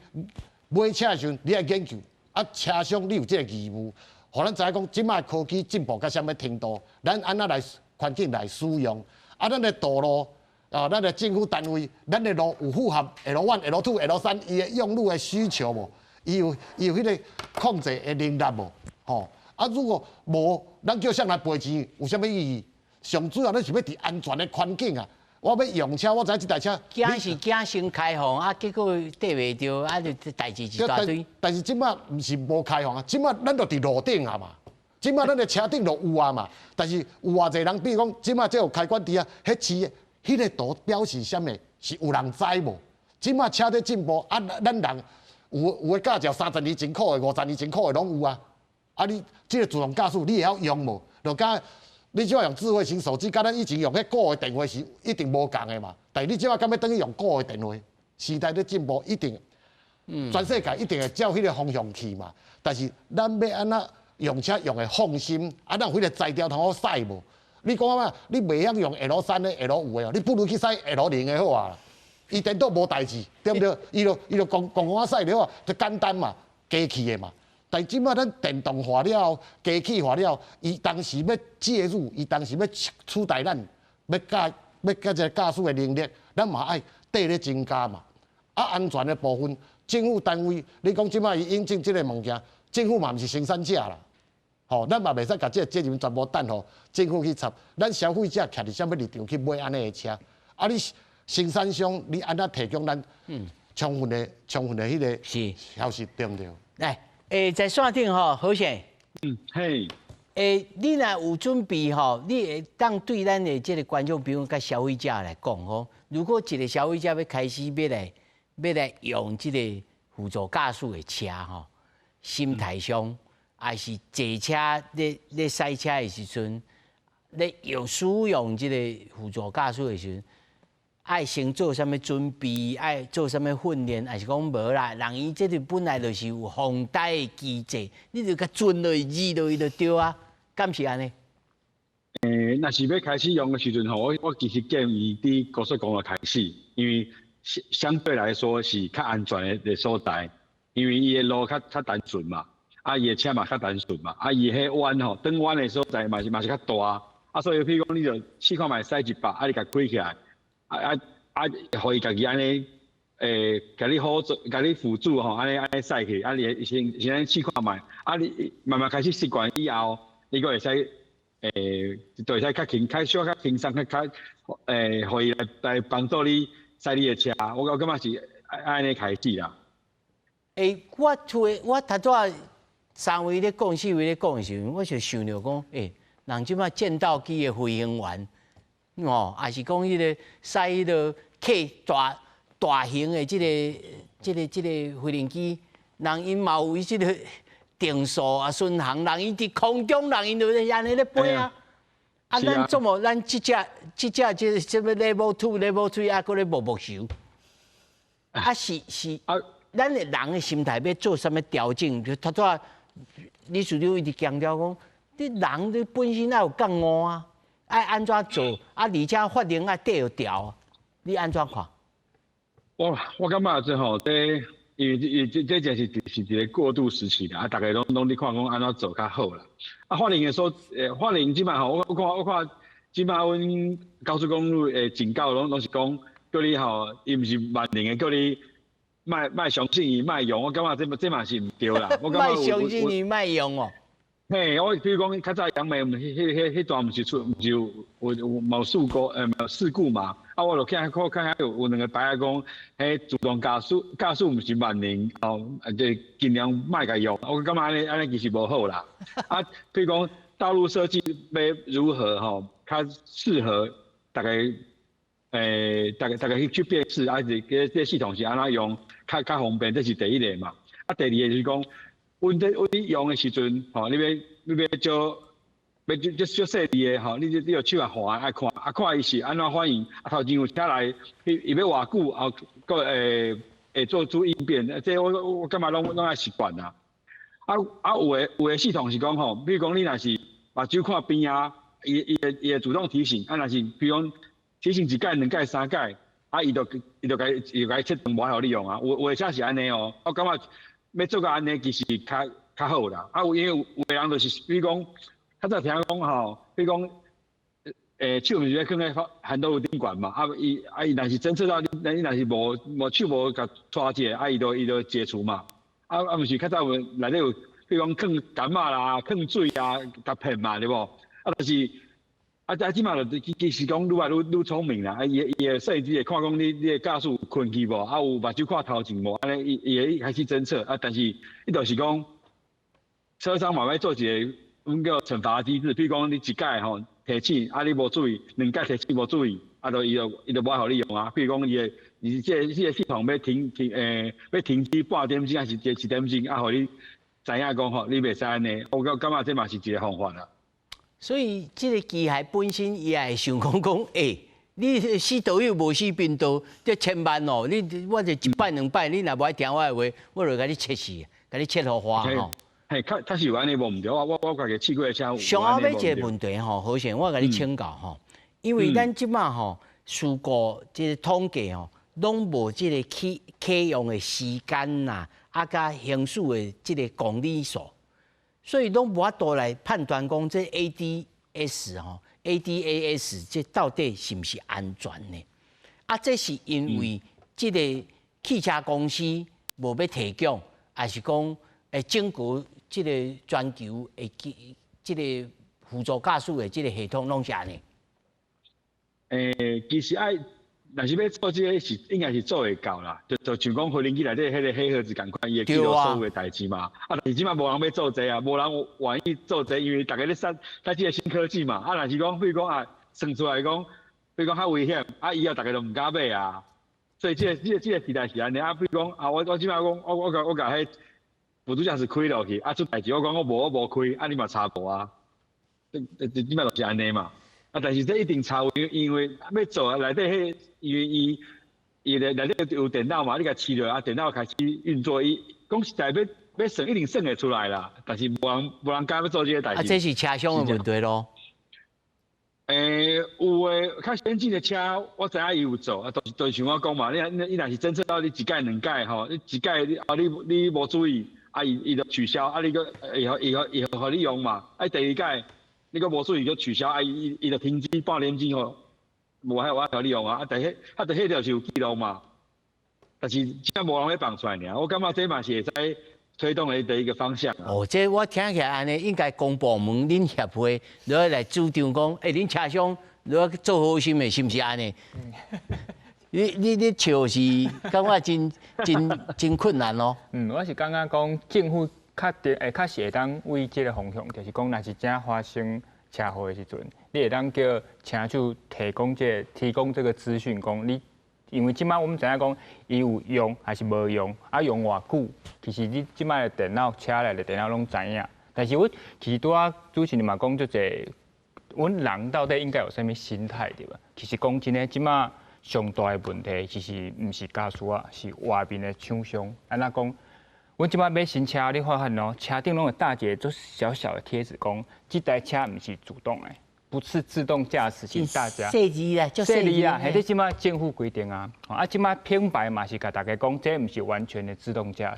買車的時陣，你愛研究啊，車商你有這個義務，互咱知影講，即擺科技進步到啥物程度，咱安怎來環境來使用。啊，咱的道路啊，咱的政府單位，咱的路有符合 L1、L2、L3 伊的用路的需求無？伊有迄個控制的能力無？吼！啊，如果無，咱叫啥來賠錢，有啥物意義？上主要咱是要佇安全的環境啊！我要用車，我知這台車。驚是驚先開放啊，結果對袂着啊，就代誌一大堆。但是即馬毋是無開放啊，即馬咱就佇路頂啊嘛。即馬咱的車頂就有啊嘛，但是有偌濟人，比如講，即馬這有開關機啊，迄市迄個圖表示啥物？是有人知無？即馬車在進步啊，咱人有的駕照30年前考的、50年前考的攏有啊。啊，你這個自動駕駛你會曉用無？就甲你即馬用智慧型手機，甲咱以前用迄古的電話是一定無共的嘛。但是你即馬敢要等於用古的電話？時代在進步，一定，全世界一定會照迄個方向去嘛。但是咱要安怎？用車用的放心，啊，咱有迄個材料通好駛無？你講啊，你袂曉用 L3的、L5的，你不如去駛 L0的好啊。伊電腦無代志，對不對？伊就公安賽了，就簡單嘛，機器的嘛。但即馬咱電動化了，機器化了，伊當時要介入，伊當時要取代咱，要甲這個駕駛的能力，咱嘛愛底咧增加嘛。啊，安全的部分，政府單位，你講即馬伊引進即個物件，政府嘛毋是生產者啦。吼，咱嘛袂使甲即個責任全部等吼政府去插，咱消費者徛伫啥物立場去買安尼的車？啊，你生產商你安怎提供咱充分的迄個消息，對毋對？來，在線頂吼，何先，嘿，你若有準備吼，你會當對咱的即個觀眾朋友甲消費者來講吼，如果一個消費者要開始要來用即個輔助駕駛的車吼，心態上還是坐車咧賽車的時陣，咧使用即個輔助駕駛的時陣，愛先做啥物準備，愛做啥物訓練，還是講無啦？人伊即個本來就是有防呆的機制，你就甲轉落去、移落去就對啊，敢是安尼？若是要開始用的時陣吼，我其實建議佇高速公路開始，因為相對來說是較安全的所在，因為伊的路較單純嘛，啊伊的車嘛較單純嘛，啊伊迄彎吼，轉彎的所在嘛是較大，啊所以譬如講你就試看覓駛100，啊你甲開起來。互伊家己安尼，甲你輔助吼，安尼駛去，啊你先安試看覓，啊你慢慢開始習慣以後，你佫會使，就會使較輕，小較輕鬆，較互伊來幫助你駛你的車，我感覺是安尼開始啦。我頭拄3位咧講4位咧講的時候，我就想着講，人即馬戰鬥機的飛行員。哦，還是講迄個使迄個客大型的這個飛行機，人因嘛有這個定速啊巡航，人因佇空中，人因就是安尼咧飛啊。啊，咱怎麼咱這個 level 2、level 3啊，擱咧無熟。啊是，咱的人的心態要做啥物調整？就頭拄李處長一直強調講，你人你本身要有覺悟啊。愛安怎做？啊，而且法令愛對調，你安怎看？我感覺這吼，因為這件是一個過渡時期的，啊，大家攏你看講安怎做較好啦。啊，法令的說，法令即擺吼，我看即擺阮高速公路的警告攏是講，叫你吼，伊毋是萬能的，叫你賣相信伊賣用。我感覺這嘛是毋對啦。我感覺賣相信伊賣用哦。嘿，我比如講，較早楊梅，迄段毋是有事故嘛？啊，我就看有兩個牌仔講，迄自動駕駛毋是萬能哦，就盡量賣甲用。我感覺安尼其實無好啦。啊，比如講道路設計要如何吼，較適合大家大家去辨識，啊，這系統是安怎用，較方便，這是第一個嘛。啊，第二個就是講。阮你用的時陣，吼，你要做細緻的吼，你要手啊滑愛看，啊看伊是安怎反應，啊頭前有車來，伊要偌久，後閣會做出應變，這我感覺攏愛習慣啦。有的系統是講吼，比如講你若是目睭看邊啊，伊會主動提醒，啊若是比如講提醒一擺、兩擺、三擺，啊伊就甲伊設定無互你用啊，有的車是安尼哦，我感覺。要做到安尼其實較好啦，啊，因為有的人就是，比如講，較早聽講吼，比如講，手毋是咧放在handle路頂懸嘛，伊若是偵測到你若是無手無甲抓者，啊伊就解除嘛，毋是較早有內底有，比如講放柑仔啦、放水啊，甲騙嘛，對無？啊，就是即馬就其實講愈來愈聰明啦，伊個攝影機會看講你個駕駛困去無，啊有目睭看頭前無，安尼伊會開始偵測，啊但是伊就是講車商嘛要做一個阮叫懲罰機制，比如講你一擺吼提醒，啊你無注意，兩擺提醒無注意，啊就伊就無互你用啊，比如講伊這個系統要停機半點鐘還是1點鐘，啊互你知影講吼你袂使安尼，我感覺這嘛是一個方法啦。所以，這個機械本身也會想講，你死導遊無死病導，這千萬哦，我就一擺兩擺，你若無愛聽我的話，我就甲你切死，甲你切互花吼。嘿，確實有安尼無毋對，我家己試過車。上後尾一個問題吼，好像我甲你請教吼，因為咱即馬吼，事故即個統計吼，攏無即個啟用的時間吶，甲行駛的即個公里數，所以攏無法度來判斷講這 ADAS 這到底是毋是安全呢？這是因為即個汽車公司無要提供，還是講整個即個全球的即個輔助駕駛的即個系統攏是安尼？其實若是要做這個是應該是做會到啦，就像講飛輪機內底迄個黑盒子共款，伊會記錄所有的代誌嘛。但是即擺無人要做這啊，無人願意做這，因為大家咧使這個新科技嘛。若是講，比如講算出來講，比如講較危險，以後大家都唔敢買啊。所以這個時代是安尼比如講我即擺講，我甲迄輔助駕駛開落去，出代誌我講我無開，你嘛查無啊？即擺就是安尼嘛。但是這一定差，因為要做內底迄，因為伊內底有電腦嘛，你甲飼落，電腦開始運作，伊講實在要算一定算會出來啦。但是無人敢要做這個代志。這是車廂的問題咯。有誒，較先進的車，我知影伊有做，就是像我講嘛，你若是偵測到你一屆兩屆吼，你一屆你無注意，伊就取消，你個以後互你用嘛，第二屆。你個無注意就取消，伊就停機半年之後，無還有我互你用啊，但迄就是有記錄嘛。但是現在無人要放出來爾，我感覺這嘛是會使推動的一個方向。這我聽起來安尼，應該公部門恁協會，你來主張講，恁車廂你做好心的，是毋是安尼？你笑是感覺真困難咯。我是感覺講政府。較是會當為這個方向，就是講，若是真發生車禍的時陣，你會當叫車主提供這個資訊，講你，因為即擺我們知影講，伊有用還是無用，用偌久，其實你即擺的電腦車內的電腦攏知影。但是我其實拄仔主持人嘛講，就這，阮人到底應該有啥物心態對吧？其實講真誒，即擺上大的問題，其實毋是駕駛啊，是外面的廠商，安怎講？我即擺買新車，你發現哦，車頂攏有大節做小小的貼紙，講這台車不是主動的，不是自動駕駛，請大家。設計啦，設計啦，迄個即擺政府規定啊，即擺品牌嘛是甲大家講，這不是完全的自動駕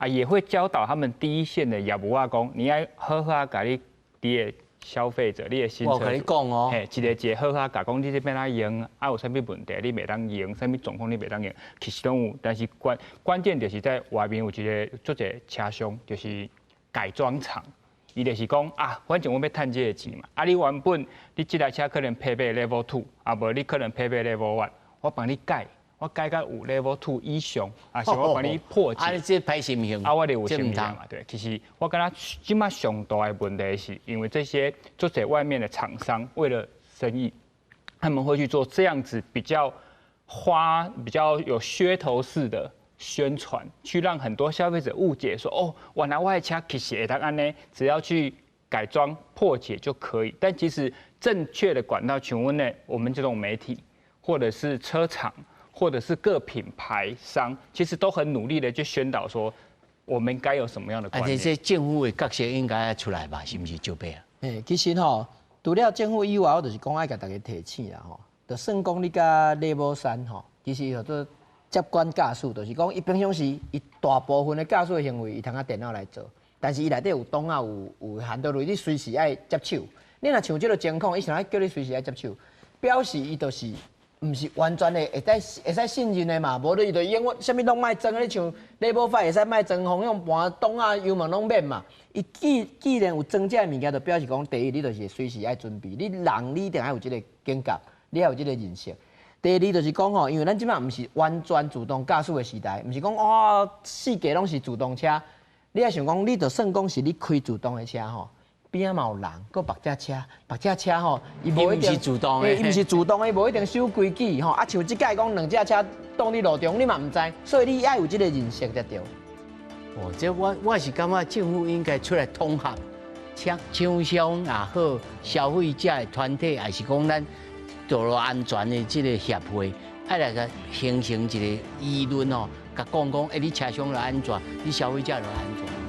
駛，也會教導他們第一線的業務啊，講你要好好甲你的消費者，你的新車主，我跟你講哦，一個好好甲講，你這邊哪用，有啥物問題，你袂當用，啥物狀況你袂當用，其實攏有，但是關鍵就是在外面有一個做一個車商，就是改裝廠，伊就是講反正我要賺這個錢嘛，你原本你這台車可能配備 Level 2，無你可能配備 Level 1，我幫你改。我改到有 Level 2以上，是我幫你破解。這歹形象。我哋有形象嘛？對，其實我感覺今麥上大的問題是因為這些做在外面的廠商為了生意，他們會去做這樣子比較有噱頭式的宣傳，去讓很多消費者誤解說原來我的車其實會當安呢，只要去改裝破解就可以。但其實正確的管道，請問我們這種媒體或者是車廠。或者是各品牌商，其實都很努力的去宣導說，我們該有什麼樣的觀念。這政府的角色應該要出來吧？是不是就備啊？其實除了政府以外，我就是講愛甲大家提醒啦就算講你甲 Level 3其實叫做接管駕駛，就是講伊平常時伊大部分的駕駛的行為，伊通電腦來做，但是伊內底有檔啊，有限道類，你隨時愛接手。你若像這個監控，伊想要叫你隨時愛接手，表示伊就是毋是完全的會使信任的嘛，無你就永遠啥物攏賣裝，你像 Level 5會使賣裝，方向盤、檔啊、油門攏免嘛。伊既然有裝這個物件，就表示講，第一你就是隨時愛準備，你人你一定愛有這個警覺，你要有這個認識。第二就是講因為咱即擺毋是完全自動駕駛的時代，毋是講世界攏是自動車，你要想講，你就算講是你開自動的車邊仔嘛有人，閣別隻車伊無一定是自動的，伊毋是自動的，無一定守規矩像即屆講兩隻車擋佇路中，你嘛毋知，所以你愛有這個認識才對。這我是感覺政府應該出來統合，廠商也好，消費者的團體，還是講咱道路安全的這個協會，愛來個形成一個議論甲講，你車廂就安全，你消費者就安全。